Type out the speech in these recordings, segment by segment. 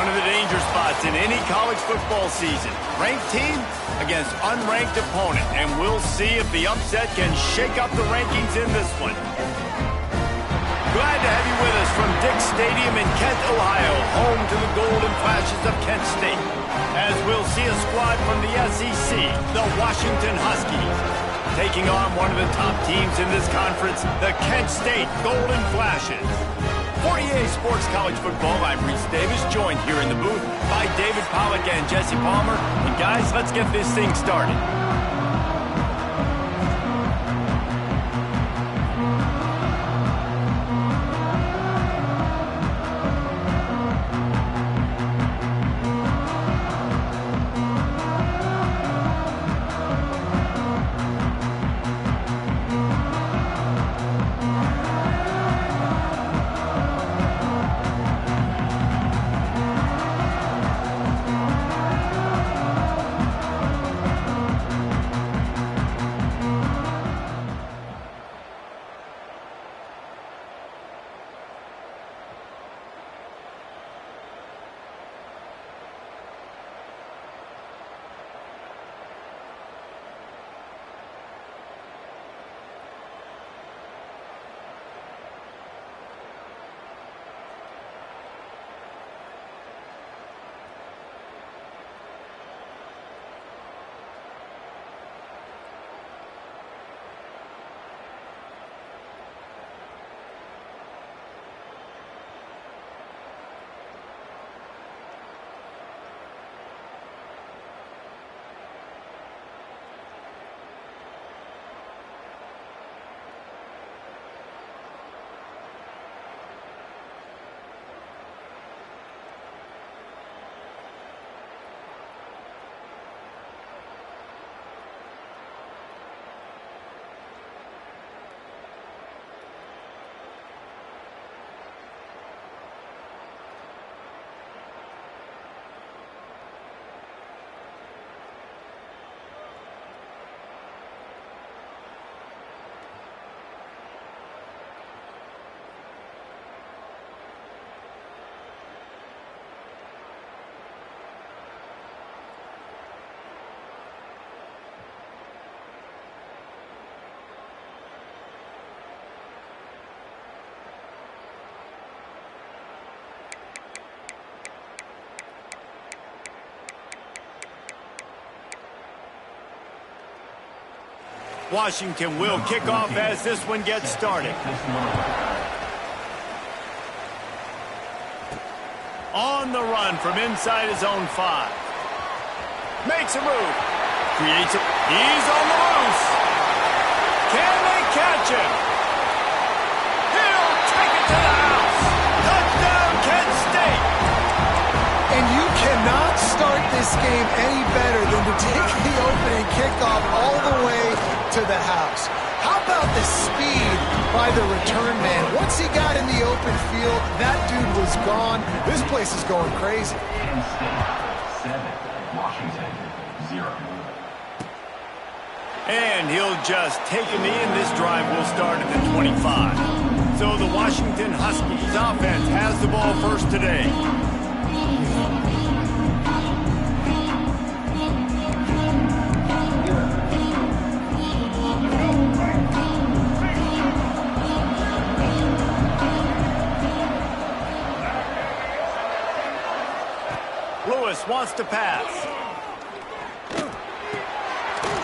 One of the danger spots in any college football season. Ranked team against unranked opponent. And we'll see if the upset can shake up the rankings in this one. Glad to have you with us from Dick's Stadium in Kent, Ohio, home to the Golden Flashes of Kent State. As we'll see a squad from the SEC, the Washington Huskies, taking on one of the top teams in this conference, the Kent State Golden Flashes. For EA Sports College Football, I'm Reese Davis, joined here in the booth by David Pollack and Jesse Palmer. And guys, let's get this thing started. Washington will kick off as this one gets started. On the run from inside his own 5. Makes a move. Creates a... He's on the loose. Can they catch him? He'll take it to the house. Touchdown, Kent State. And you cannot start this game any better than to take the opening kickoff all the way to the house. How about the speed by the return man? Once he got in the open field, that dude was gone. This place is going crazy. Kent State 7, Washington 0. And he'll just take him in. This drive will start at the 25. So the Washington Huskies offense has the ball first today. Wants to pass.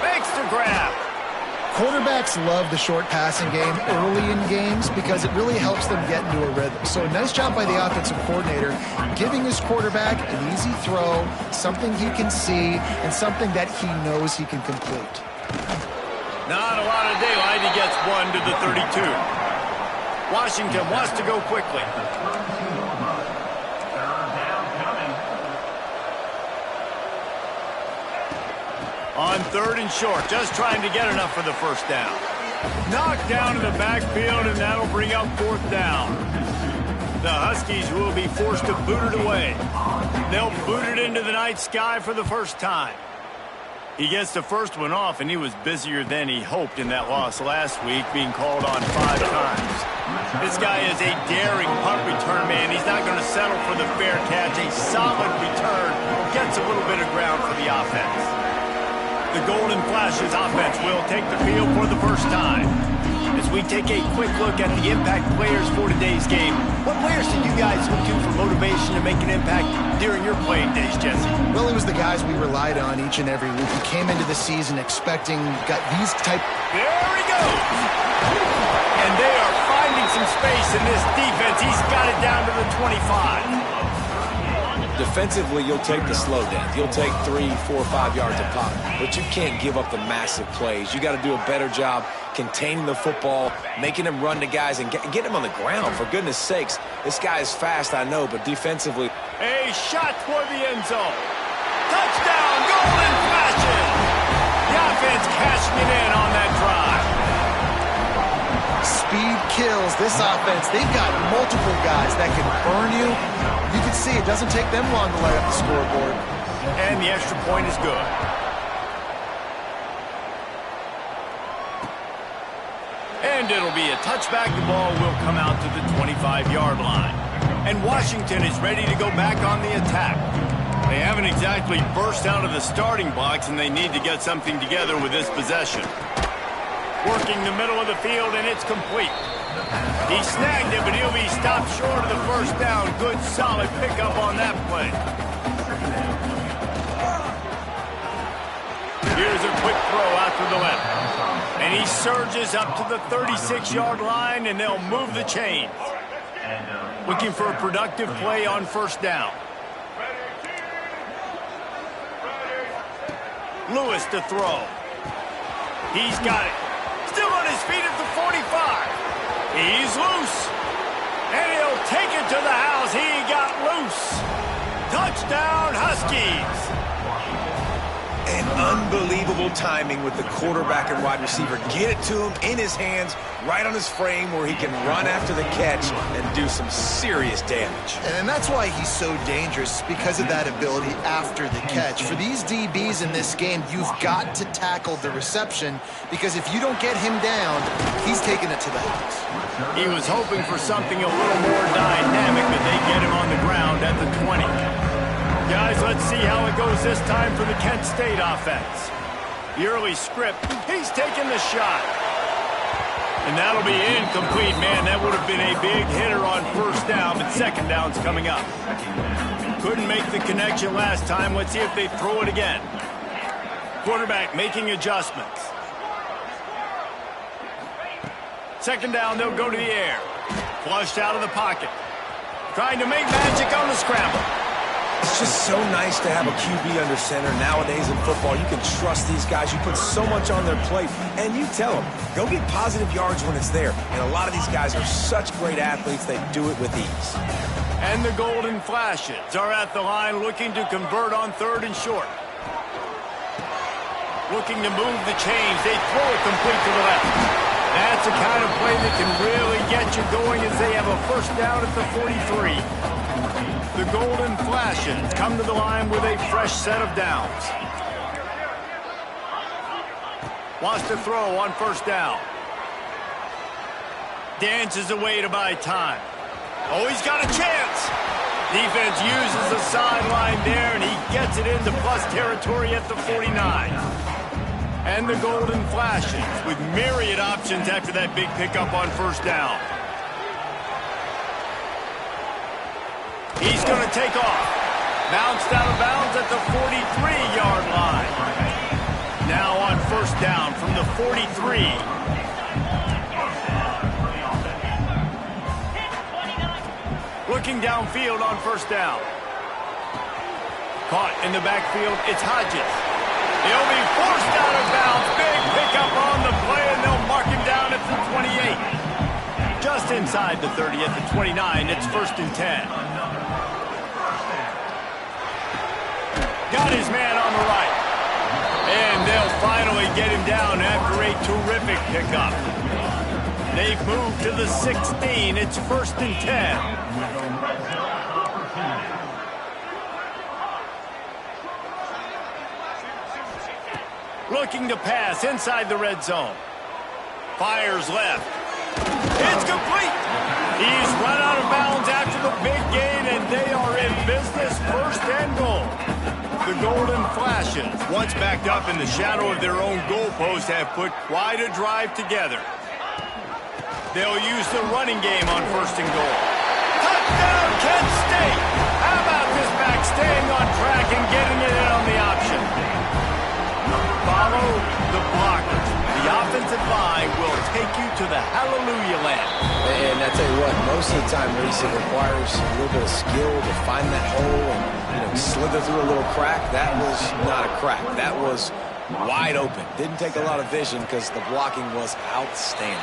Makes the grab. Quarterbacks love the short passing game early in games because it really helps them get into a rhythm. So nice job by the offensive coordinator giving his quarterback an easy throw, something he can see, and something that he knows he can complete. Not a lot of daylight. He gets one to the 32. Washington wants to go quickly. On 3rd and short, just trying to get enough for the first down. Knocked down in the backfield, and that'll bring up 4th down. The Huskies will be forced to boot it away. They'll boot it into the night sky for the first time. He gets the first one off, and he was busier than he hoped in that loss last week, being called on 5 times. This guy is a daring punt return man. He's not going to settle for the fair catch. A solid return gets a little bit of ground for the offense. The Golden Flashes offense will take the field for the first time. As we take a quick look at the impact players for today's game, what players did you guys look to for motivation to make an impact during your playing days, Jesse? Well, it was the guys we relied on each and every week. We came into the season expecting got these type. There he goes! And they are finding some space in this defense. He's got it down to the 25. Defensively, you'll take the slow downs. You'll take 3, 4, 5 yards a pop. But you can't give up the massive plays. You got to do a better job containing the football, making them run to guys, and getting them on the ground. For goodness sakes, this guy is fast, I know, but defensively. A shot toward the end zone. Touchdown, Golden Flashes! The offense cashing it in on that drive. Speed kills this offense. They've got multiple guys that can burn you. You can see it doesn't take them long to light up the scoreboard. And the extra point is good. And it'll be a touchback. The ball will come out to the 25-yard line. And Washington is ready to go back on the attack. They haven't exactly burst out of the starting blocks, and they need to get something together with this possession. Working the middle of the field, and it's complete. He snagged it, but he'll be stopped short of the first down. Good, solid pickup on that play. Here's a quick throw out to the left. And he surges up to the 36-yard line, and they'll move the chains. Looking for a productive play on first down. Lewis to throw. He's got it. Still on his feet at the 45. He's loose. And he'll take it to the house. He got loose. Touchdown, Huskies. And unbelievable timing with the quarterback and wide receiver. Get it to him in his hands, right on his frame where he can run after the catch and do some serious damage. And that's why he's so dangerous, because of that ability after the catch. For these DBs in this game, you've got to tackle the reception, because if you don't get him down, he's taking it to the house. He was hoping for something a little more dynamic, but they get him on the ground at the 20. Guys, let's see how it goes this time for the Kent State offense. The early script, he's taking the shot. And that'll be incomplete, man. That would have been a big hitter on first down, but second down's coming up. Couldn't make the connection last time. Let's see if they throw it again. Quarterback making adjustments. Second down, they'll go to the air. Flushed out of the pocket. Trying to make magic on the scramble. It's just so nice to have a QB under center. Nowadays in football, you can trust these guys. You put so much on their plate, and you tell them, go get positive yards when it's there. And a lot of these guys are such great athletes, they do it with ease. And the Golden Flashes are at the line looking to convert on third and short. Looking to move the chains. They throw it complete to the left. That's the kind of play that can really get you going as they have a first down at the 43. The Golden Flashes come to the line with a fresh set of downs. Wants to throw on first down. Dances away to buy time. Oh, he's got a chance. Defense uses the sideline there, and he gets it into plus territory at the 49. And the Golden Flashes with myriad options after that big pickup on first down. He's going to take off. Bounced out of bounds at the 43-yard line. Now on first down from the 43. Looking downfield on first down. Caught in the backfield, it's Hodges. He'll be forced out of bounds. Big pickup on the play, and they'll mark him down at the 28. Just inside the 30 at the 29, it's first and 10. Got his man on the right. And they'll finally get him down after a terrific pickup. They've moved to the 16. It's first and 10. Looking to pass inside the red zone. Fires left. It's complete. He's run out of bounds after the big gain, and they are in business, first and goal. The Golden Flashes, once backed up in the shadow of their own goalpost, have put quite a drive together. They'll use the running game on first and goal. Touchdown, Kent State! How about this back staying on track and getting it in on the option? Follow the blockers. The offensive line will take you to the hallelujah land. And I tell you what, most of the time, Reese, it requires a little bit of skill to find that hole and slither through a little crack. That was not a crack. That was wide open. Didn't take a lot of vision because the blocking was outstanding.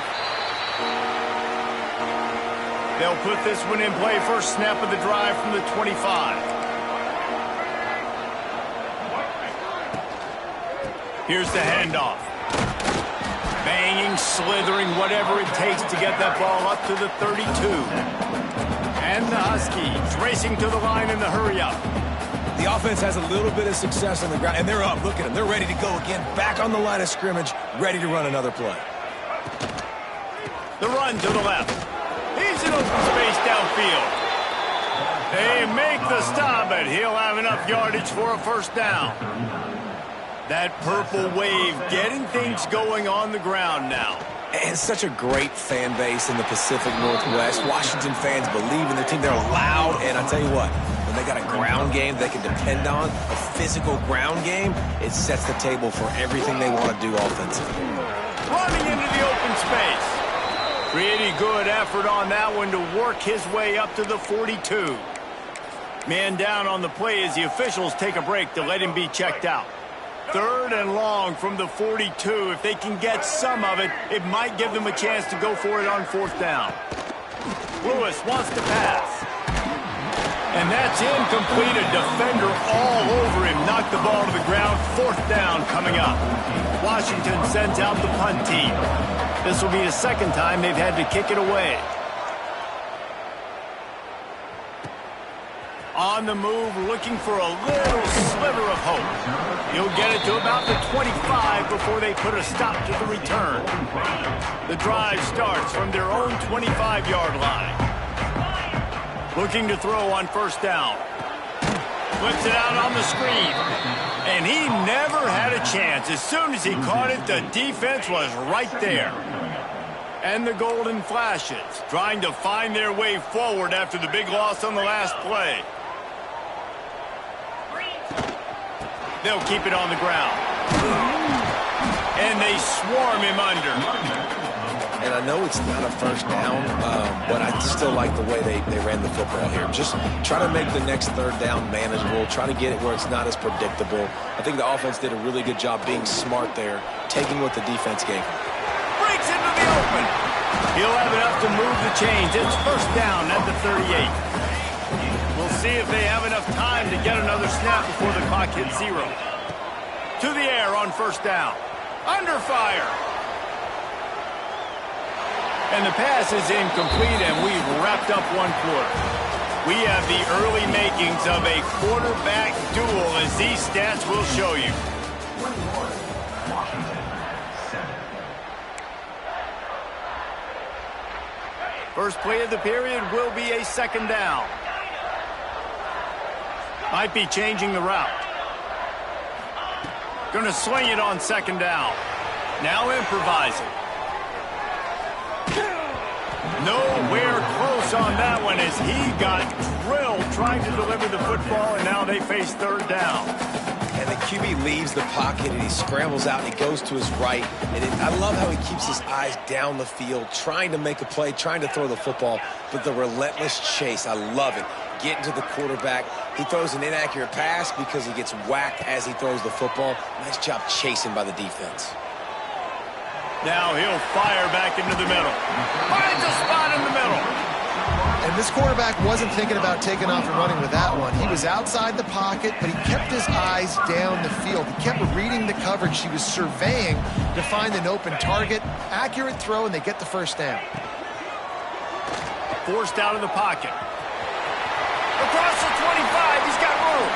They'll put this one in play. First snap of the drive from the 25. Here's the handoff. Banging, slithering, whatever it takes to get that ball up to the 32. And the Huskies racing to the line in the hurry-up. The offense has a little bit of success on the ground, and they're up. Look at them. They're ready to go again. Back on the line of scrimmage, ready to run another play. The run to the left. He's in open space downfield. They make the stop, but he'll have enough yardage for a first down. That purple wave getting things going on the ground now. And such a great fan base in the Pacific Northwest. Washington fans believe in their team. They're loud, and I tell you what, when they got a ground game they can depend on, a physical ground game, it sets the table for everything they want to do offensively. Running into the open space. Pretty good effort on that one to work his way up to the 42. Man down on the play as the officials take a break to let him be checked out. Third and long from the 42. If they can get some of it, it might give them a chance to go for it on fourth down. Lewis wants to pass. And that's incomplete. A defender all over him. Knocked the ball to the ground. Fourth down coming up. Washington sends out the punt team. This will be the second time they've had to kick it away. On the move, looking for a little sliver of hope. He'll get it to about the 25 before they put a stop to the return. The drive starts from their own 25-yard line. Looking to throw on first down. Flips it out on the screen. And he never had a chance. As soon as he caught it, the defense was right there. And the Golden Flashes trying to find their way forward after the big loss on the last play. They'll keep it on the ground. And they swarm him under. And I know it's not a first down, but I still like the way they ran the football here. Just try to make the next third down manageable. Try to get it where it's not as predictable. I think the offense did a really good job being smart there, taking what the defense gave him. Breaks into the open. He'll have enough to move the chains. It's first down at the 38. We'll see if they have enough time to get another snap before the clock hits zero. To the air on first down. Under fire. And the pass is incomplete, and we've wrapped up one quarter. We have the early makings of a quarterback duel, as these stats will show you. First play of the period will be a second down. Might be changing the route. Going to swing it on second down. Now improvising. Nowhere close on that one as he got drilled trying to deliver the football, and now they face third down. And the QB leaves the pocket, and he scrambles out, and he goes to his right. And I love how he keeps his eyes down the field, trying to make a play, trying to throw the football, but the relentless chase, I love it. Getting to the quarterback. He throws an inaccurate pass because he gets whacked as he throws the football. Nice job chasing by the defense. Now he'll fire back into the middle. Finds a spot in the middle. And this quarterback wasn't thinking about taking off and running with that one. He was outside the pocket, but he kept his eyes down the field. He kept reading the coverage. He was surveying to find an open target. Accurate throw, and they get the first down. Forced out of the pocket. Across the 25, he's got room.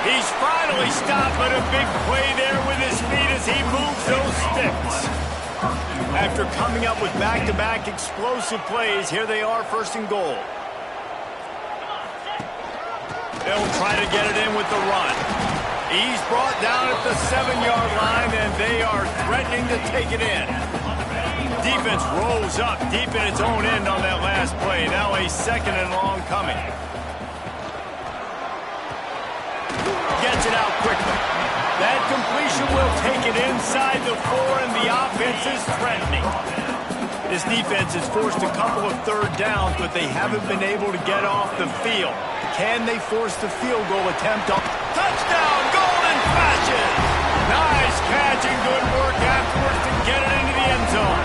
He's finally stopped, but a big play there with his feet as he moves those sticks. After coming up with back-to-back explosive plays, here they are, first and goal. They'll try to get it in with the run. He's brought down at the 7-yard line, and they are threatening to take it in. Defense rolls up deep in its own end on that last play. Now a second and long coming. Gets it out quickly. That completion will take it inside the 4, and the offense is threatening. This defense has forced a couple of third downs, but they haven't been able to get off the field. Can they force the field goal attempt? Touchdown! Golden flashes! Nice catch and good work afterwards to get it into the end zone.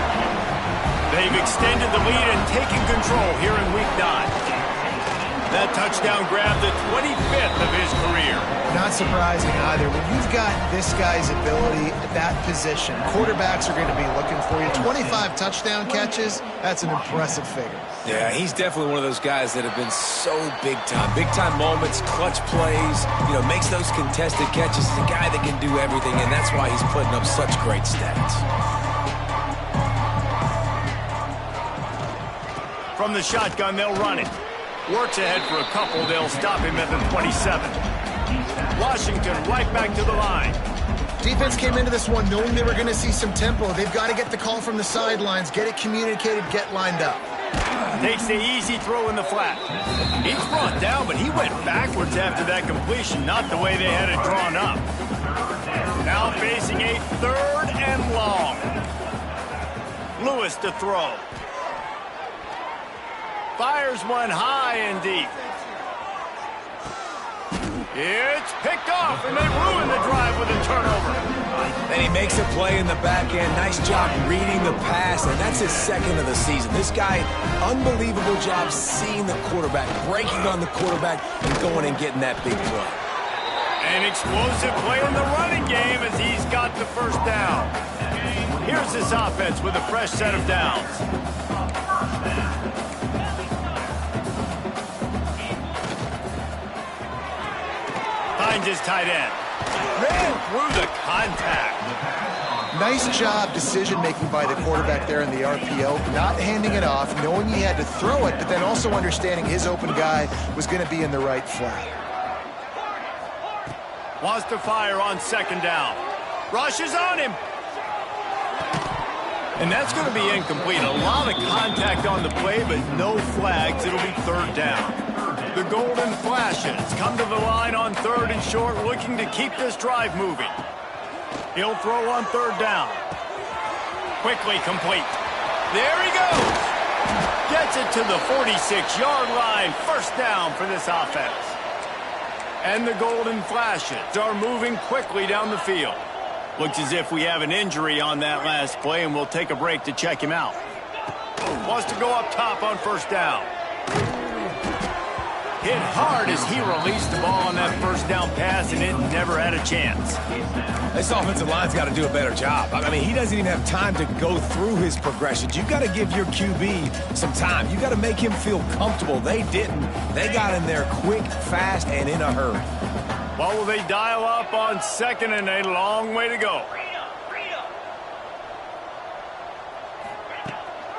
They've extended the lead and taken control here in Week 9. That touchdown grabbed the 25th of his career. Not surprising either. When you've got this guy's ability at that position, quarterbacks are going to be looking for you. 25 touchdown catches, that's an impressive figure. Yeah, he's definitely one of those guys that have been so big time. Big time moments, clutch plays, makes those contested catches. He's a guy that can do everything, and that's why he's putting up such great stats. From the shotgun, they'll run it. Works ahead for a couple. They'll stop him at the 27. Washington right back to the line. Defense came into this one knowing they were going to see some tempo. They've got to get the call from the sidelines, get it communicated, get lined up. Takes the easy throw in the flat. He's brought down, but he went backwards after that completion, not the way they had it drawn up. Now facing a 3rd and long. Lewis to throw. Fires one high and deep. It's picked off, and they ruin the drive with a turnover. And he makes a play in the back end. Nice job reading the pass, and that's his 2nd of the season. This guy, unbelievable job seeing the quarterback, breaking on the quarterback, and going and getting that big play. An explosive play in the running game as he's got the first down. Here's this offense with a fresh set of downs. Finds his tight end. Ran through the contact. Nice job decision-making by the quarterback there in the RPO, not handing it off, knowing he had to throw it, but then also understanding his open guy was going to be in the right flat. Wants to fire on 2nd down. Rushes on him. And that's going to be incomplete. A lot of contact on the play, but no flags. It'll be 3rd down. The Golden Flashes come to the line on 3rd and short, looking to keep this drive moving. He'll throw on 3rd down. Quickly complete. There he goes. Gets it to the 46-yard line. 1st down for this offense. And the Golden Flashes are moving quickly down the field. Looks as if we have an injury on that last play, and we'll take a break to check him out. Wants to go up top on 1st down. Hit hard as he released the ball on that 1st down pass, and it never had a chance. This offensive line's got to do a better job. I mean, he doesn't even have time to go through his progressions. You've got to give your QB some time. You've got to make him feel comfortable. They didn't. They got in there quick, fast, and in a hurry. Well, will they dial up on 2nd and a long way to go?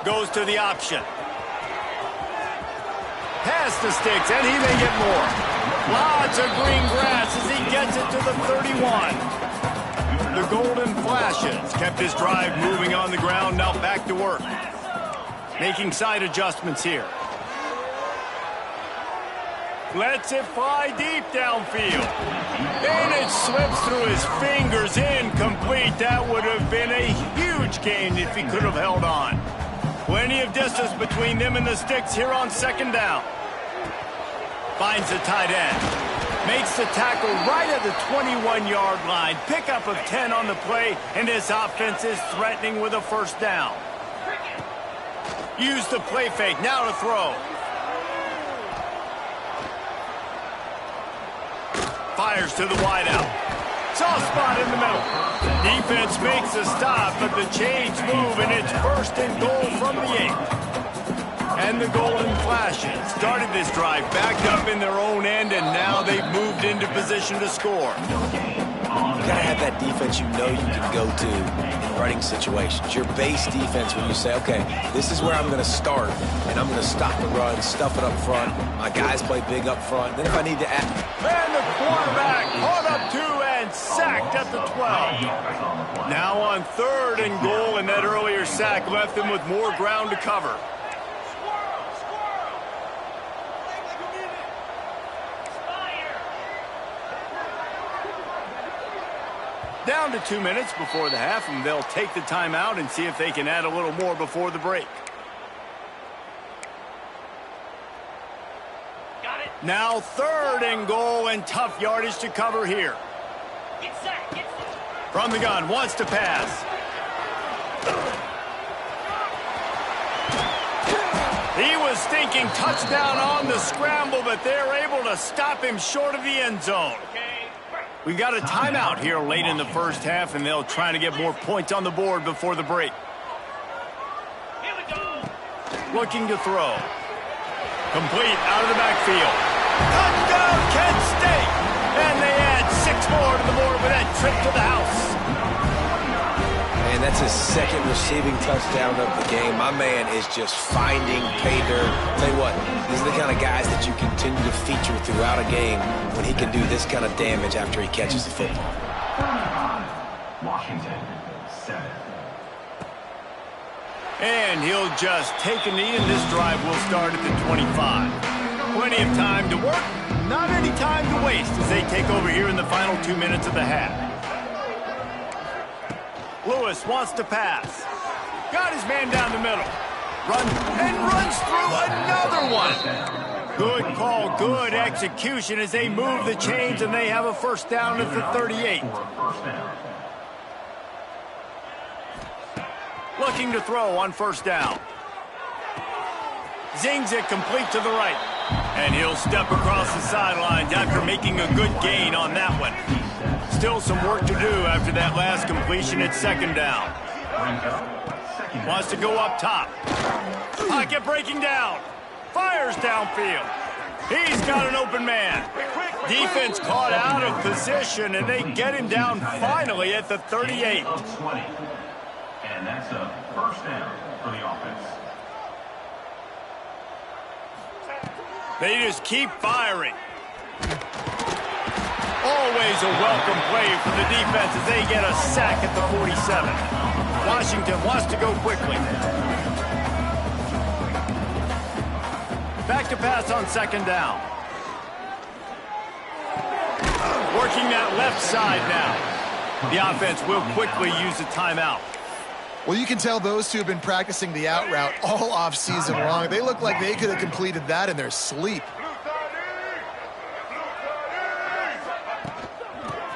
Goes to the option. Past the sticks, and he may get more. Lots of green grass as he gets it to the 31. The Golden Flashes kept his drive moving on the ground, now back to work. Making side adjustments here. Lets it fly deep downfield. And it slips through his fingers, incomplete. That would have been a huge gain if he could have held on. Plenty of distance between them and the sticks here on 2nd down. Finds the tight end. Makes the tackle right at the 21-yard line. Pickup of 10 on the play, and this offense is threatening with a 1st down. Use the play fake. Now to throw. Fires to the wideout. Soft spot in the middle. Defense makes a stop, but the chains move, and it's 1st and goal from the 8. And the golden flashes started this drive backed up in their own end, and now they've moved into position to score. You got to have that defense you know you can go to in running situations. Your base defense when you say, okay, this is where I'm going to start, and I'm going to stop the run, stuff it up front. My guys play big up front. Then if I need to add... And the quarterback caught up to and sacked at the 12. Now on 3rd and goal, and that earlier sack left them with more ground to cover. Down to 2 minutes before the half, and they'll take the timeout and see if they can add a little more before the break. Got it. Now 3rd and goal, and tough yardage to cover here. Get set. Get set. From the gun, wants to pass. He was thinking touchdown on the scramble, but they're able to stop him short of the end zone. We've got a timeout here late in the first half, and they'll try to get more points on the board before the break. Here we go. Looking to throw. Complete out of the backfield. Touchdown, Kent State! And they add 6 more to the board with that trip to the house. And that's his 2nd receiving touchdown of the game. My man is just finding pay dirt. Tell you what, these are the kind of guys that you continue to feature throughout a game when he can do this kind of damage after he catches the football. Washington, 7. And he'll just take a knee, and this drive will start at the 25. Plenty of time to work, not any time to waste as they take over here in the final 2 minutes of the half. Lewis wants to pass. Got his man down the middle. Runs through another one. Good call, good execution as they move the chains, and they have a 1st down at the 38. Looking to throw on 1st down. Zings it complete to the right. And he'll step across the sidelines after making a good gain on that one. Still some work to do after that last completion at 2nd down. Wants to go up top. Pocket breaking down. Fires downfield. He's got an open man. Defense caught out of position, and they get him down finally at the 38. And that's a 1st down for the offense. They just keep firing. Always a welcome play for the defense as they get a sack at the 47. Washington wants to go quickly. Back to pass on 2nd down. Working that left side now. The offense will quickly use a timeout. Well, you can tell those two have been practicing the out route all off-season long. They look like they could have completed that in their sleep.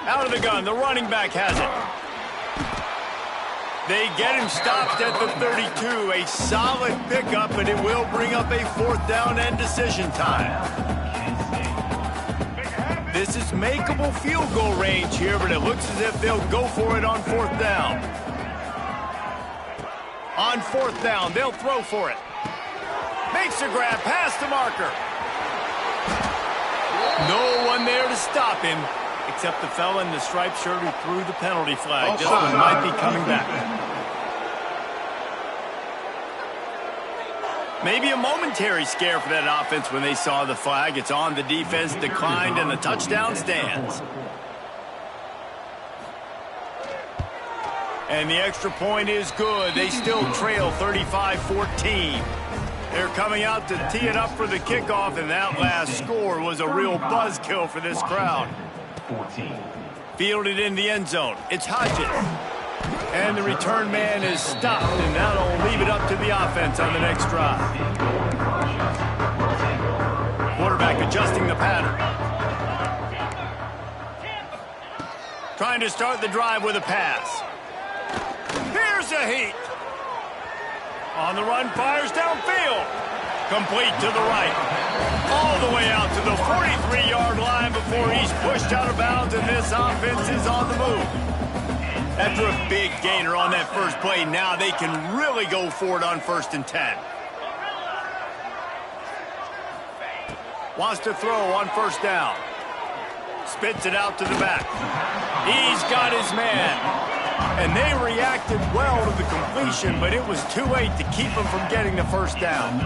Out of the gun, the running back has it. They get him stopped at the 32. A solid pickup, and it will bring up a 4th down and decision time. This is makeable field goal range here, but it looks as if they'll go for it on 4th down. On 4th down, they'll throw for it. Makes a grab past the marker. No one there to stop him, except the fella in the striped shirt who threw the penalty flag. This one might be coming back. Maybe a momentary scare for that offense when they saw the flag. It's on, the defense declined, and the touchdown stands. And the extra point is good. They still trail 35-14. They're coming out to tee it up for the kickoff, and that last score was a real buzzkill for this crowd. 14. Fielded in the end zone. It's Hodges. And the return man is stopped, and that'll leave it up to the offense on the next drive. Quarterback adjusting the pattern. Trying to start the drive with a pass. Here's a heat. On the run, fires downfield. Complete to the right. All the way out to the 43-yard line before he's pushed out of bounds, and this offense is on the move. After a big gainer on that first play, now they can really go for it on 1st and 10. Wants to throw on first down. Spits it out to the back. He's got his man. And they reacted well to the completion, but it was too late to keep him from getting the first down.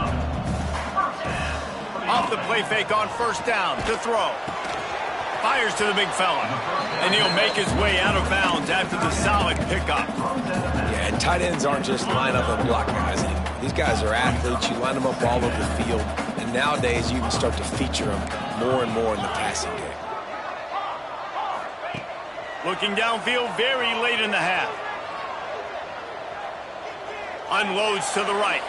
Off the play fake on first down to throw. Fires to the big fella. And he'll make his way out of bounds after the solid pickup. Yeah, and tight ends aren't just line up and block guys anymore. These guys are athletes. You line them up all over the field. And nowadays, you can start to feature them more and more in the passing game. Looking downfield very late in the half. Unloads to the right.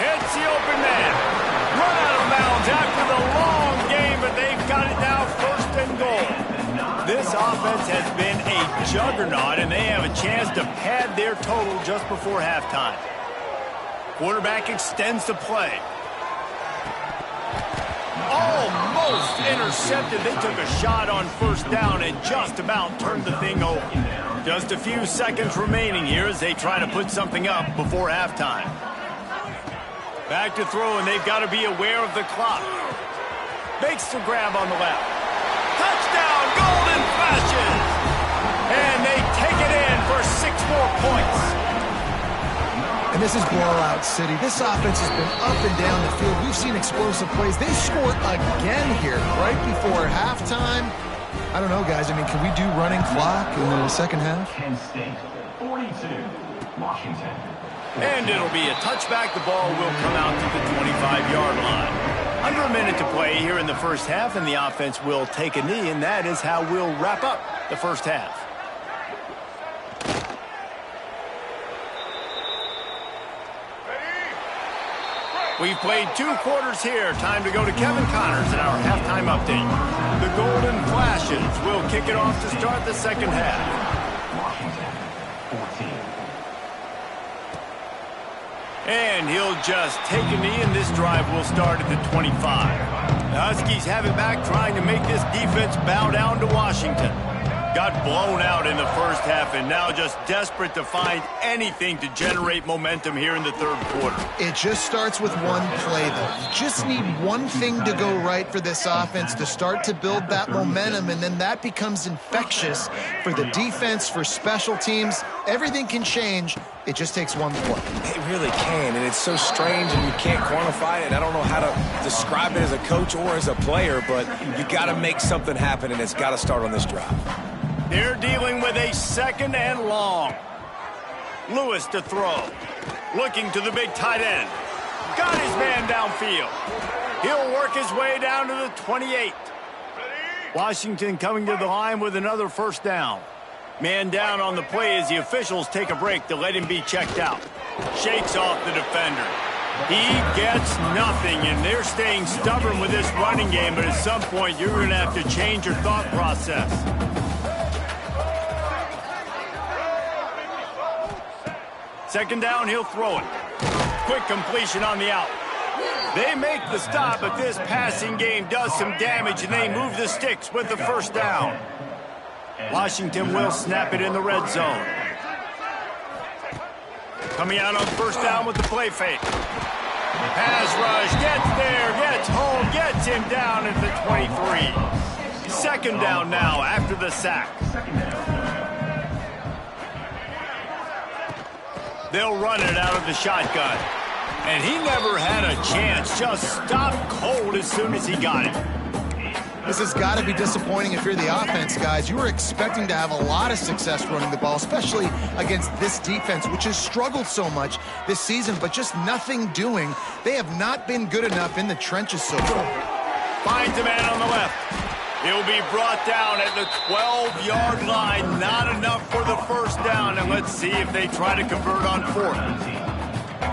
Hits the open man. Run out of bounds after the long game, but they've got it now first and goal. This offense has been a juggernaut, and they have a chance to pad their total just before halftime. Quarterback extends the play. Almost intercepted. They took a shot on first down and just about turned the thing over. Just a few seconds remaining here as they try to put something up before halftime. Back to throw, and they've got to be aware of the clock. Makes the grab on the left. Touchdown, Golden Flashes! And they take it in for 6 more points. And this is blowout city. This offense has been up and down the field. We've seen explosive plays. They scored again here right before halftime. I don't know, guys. I mean, can we do running clock in the second half? Penn State, 42, Washington. And it'll be a touchback. The ball will come out to the 25-yard line. Under a minute to play here in the first half, and the offense will take a knee, and that is how we'll wrap up the first half. We've played 2 quarters here. Time to go to Kevin Connors in our halftime update. The Golden Flashes will kick it off to start the second half. Washington, 14. And he'll just take a knee, and this drive will start at the 25. The Huskies have it back, trying to make this defense bow down to Washington. Got blown out in the first half, and now just desperate to find anything to generate momentum here in the third quarter. It just starts with one play, though. You just need one thing to go right for this offense to start to build that momentum, and then that becomes infectious for the defense, for special teams. Everything can change. It just takes one play. It really can, and it's so strange, and you can't quantify it. I don't know how to describe it as a coach or as a player, but you got to make something happen, and it's got to start on this drive. They're dealing with a second and long. Lewis to throw. Looking to the big tight end. Got his man downfield. He'll work his way down to the 28. Washington coming to the line with another first down. Man down on the play as the officials take a break to let him be checked out. Shakes off the defender. He gets nothing, and they're staying stubborn with this running game, but at some point you're going to have to change your thought process. Second down, he'll throw it. Quick completion on the out. They make the stop, but this passing game does some damage, and they move the sticks with the first down. Washington will snap it in the red zone. Coming out on first down with the play fake. Pass rush, gets there, gets home, gets him down at the 23. Second down now after the sack. They'll run it out of the shotgun. And he never had a chance, just stopped cold as soon as he got it. This has got to be disappointing if you're the offense, guys. You were expecting to have a lot of success running the ball, especially against this defense, which has struggled so much this season, but just nothing doing. They have not been good enough in the trenches so far. Finds a man on the left. He'll be brought down at the 12-yard line. Not enough for the first down, and let's see if they try to convert on fourth.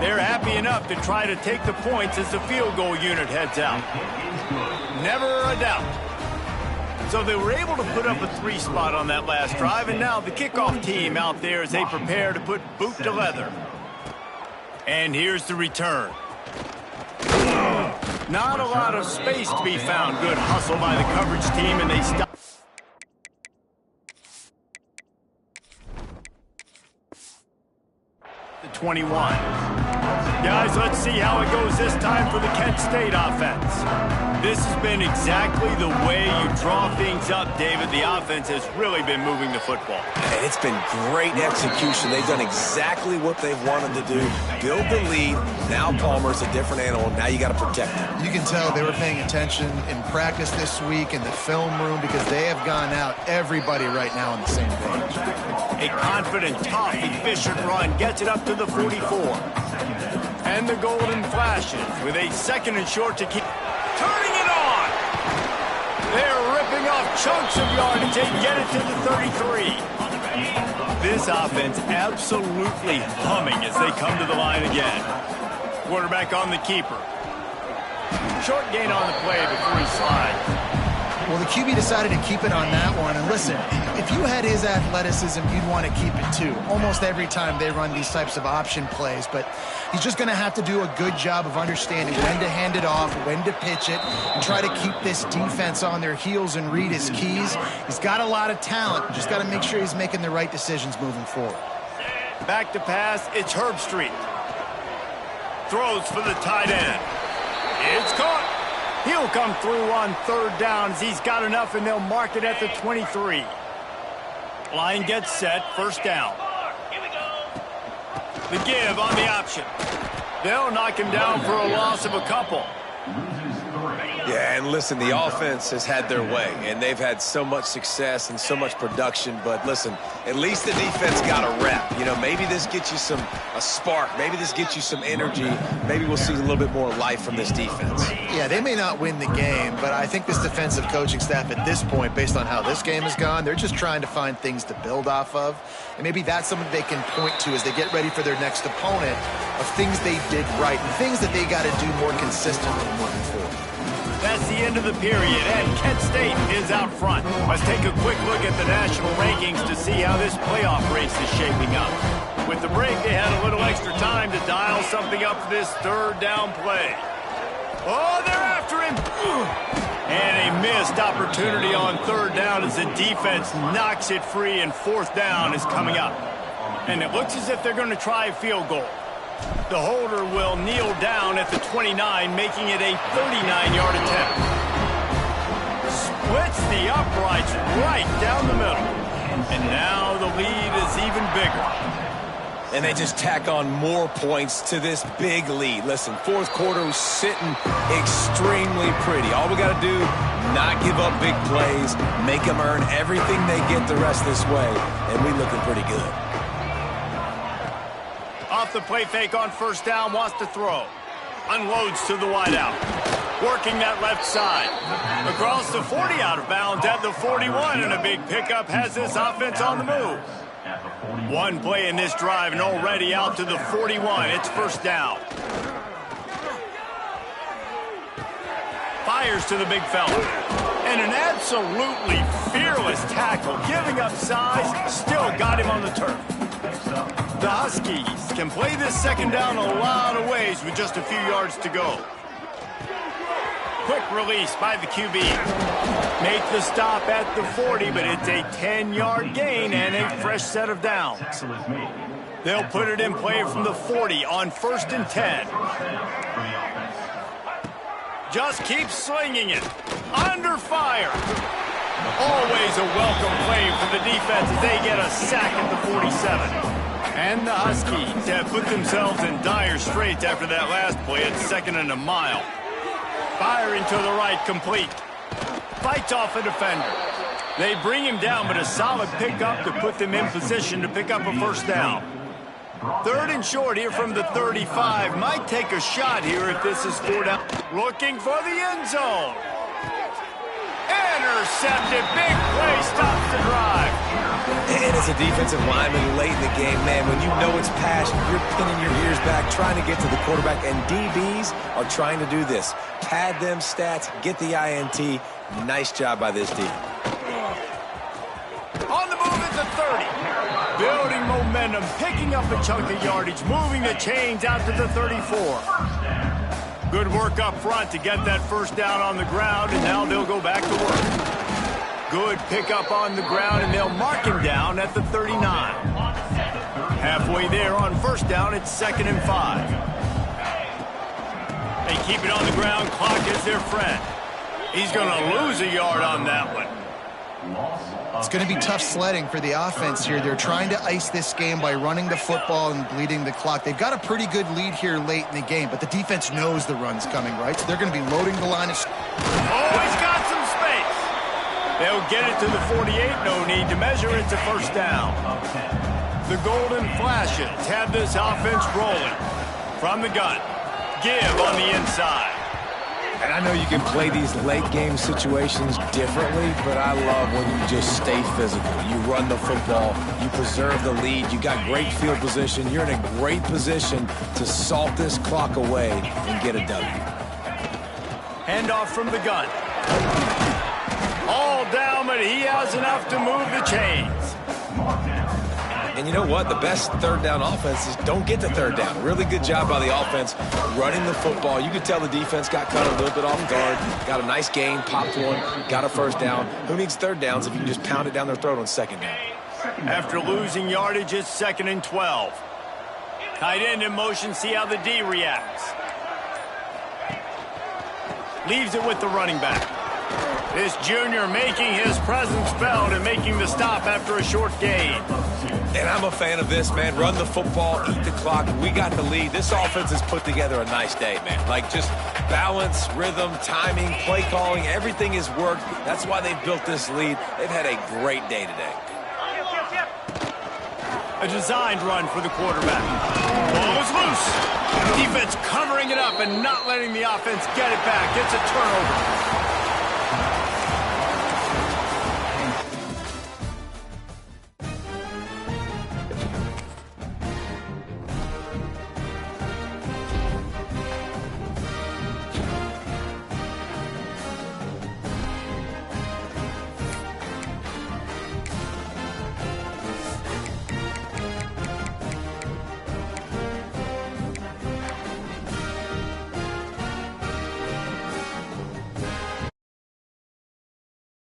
They're happy enough to try to take the points as the field goal unit heads out. Never a doubt. So they were able to put up a 3 spot on that last drive, and now the kickoff team out there as they prepare to put boot to leather. And here's the return. Not a lot of space to be found. Good hustle by the coverage team, and they stop. The 21. Guys, let's see how it goes this time for the Kent State offense. This has been exactly the way you draw things up, David. The offense has really been moving the football. And it's been great execution. They've done exactly what they've wanted to do. Build the lead. Now Palmer's a different animal. Now you got to protect him. You can tell they were paying attention in practice this week in the film room because they have gone out, everybody right now on the same page. A confident, tough, efficient run gets it up to the 44. And the golden flashes with a 2nd and short to keep turning it on. They're ripping off chunks of yardage and get it to the 33. This offense absolutely humming as they come to the line again. Quarterback on the keeper. Short gain on the play before he slides. Well, the QB decided to keep it on that one. And listen, if you had his athleticism, you'd want to keep it too. Almost every time they run these types of option plays. But he's just going to have to do a good job of understanding when to hand it off, when to pitch it, and try to keep this defense on their heels and read his keys. He's got a lot of talent. Just got to make sure he's making the right decisions moving forward. Back to pass, it's Herbstreit. Throws for the tight end. It's caught. He'll come through on 3rd down as he's got enough, and they'll mark it at the 23. Line gets set, 1st down. Here we go. The give on the option. They'll knock him down for a loss of a couple. Yeah, and listen, the offense has had their way, and they've had so much success and so much production. But listen, at least the defense got a rep. You know, maybe this gets you a spark. Maybe this gets you some energy. Maybe we'll see a little bit more life from this defense. Yeah, they may not win the game, but I think this defensive coaching staff at this point, based on how this game has gone, they're just trying to find things to build off of. And maybe that's something they can point to as they get ready for their next opponent of things they did right and things that they got to do more consistently moving forward. That's the end of the period, and Kent State is out front. Let's take a quick look at the national rankings to see how this playoff race is shaping up. With the break, they had a little extra time to dial something up for this 3rd down play. Oh, they're after him. And a missed opportunity on 3rd down as the defense knocks it free, and 4th down is coming up. And it looks as if they're going to try a field goal. The holder will kneel down at the 29, making it a 39-yard attempt. Splits the uprights right down the middle. And now the lead is even bigger. And they just tack on more points to this big lead. Listen, 4th quarter was sitting extremely pretty. All we got to do, not give up big plays, make them earn everything they get the rest this way, and we looking pretty good. Off the play fake on 1st down, wants to throw. Unloads to the wideout. Working that left side. Across the 40, out of bounds at the 41, and a big pickup has this offense on the move. One play in this drive and already out to the 41. It's 1st down. Fires to the big fella. And an absolutely fearless tackle, giving up size, still got him on the turf. The Huskies can play this 2nd down a lot of ways with just a few yards to go. Quick release by the QB. Make the stop at the 40, but it's a 10-yard gain and a fresh set of downs. They'll put it in play from the 40 on 1st and 10. Just keep slinging it. Under fire. Always a welcome play for the defense as they get a sack at the 47. And the Huskies have put themselves in dire straits after that last play at 2nd and a mile. Firing to the right, complete. Fights off a defender. They bring him down, but a solid pickup to put them in position to pick up a 1st down. 3rd and short here from the 35. Might take a shot here if this is 4 down. Looking for the end zone. Intercepted. Big play stops the drive. And as a defensive lineman late in the game, man, when you know it's passion, you're pinning your ears back, trying to get to the quarterback, and DBs are trying to do this. Pad them stats, get the INT. Nice job by this team. On the move at the 30. Building momentum, picking up a chunk of yardage, moving the chains out to the 34. Good work up front to get that 1st down on the ground, and now they'll go back to work. Good pickup on the ground, and they'll mark him down at the 39. Halfway there on 1st down, it's 2nd and 5. keep it on the ground. Clock is their friend. He's going to lose a yard on that one. It's going to be tough sledding for the offense here. They're trying to ice this game by running the football and bleeding the clock. They've got a pretty good lead here late in the game, but the defense knows the run's coming, right? So they're going to be loading the line of... Oh, he's got some space. They'll get it to the 48. No need to measure it to first down. The Golden Flashes have this offense rolling. From the gun, give on the inside. And I know you can play these late-game situations differently, but I love when you just stay physical. You run the football, you preserve the lead, you got great field position, you're in a great position to salt this clock away and get a W. Handoff from the gun. All down, but he has enough to move the chains. And you know what? The best third down offenses don't get the third down. Really good job by the offense running the football. You could tell the defense got caught a little bit off guard. Got a nice gain, popped one, got a first down. Who needs third downs if you can just pound it down their throat on second down? After losing yardage, it's 2nd and 12. Tight end in motion, see how the D reacts. Leaves it with the running back. This junior making his presence felt and making the stop after a short gain. And I'm a fan of this, man. Run the football, eat the clock. We got the lead. This offense has put together a nice day, man. Like just balance, rhythm, timing, play calling, everything has worked. That's why they've built this lead. They've had a great day today. A designed run for the quarterback. Ball is loose. Defense covering it up and not letting the offense get it back. It's a turnover.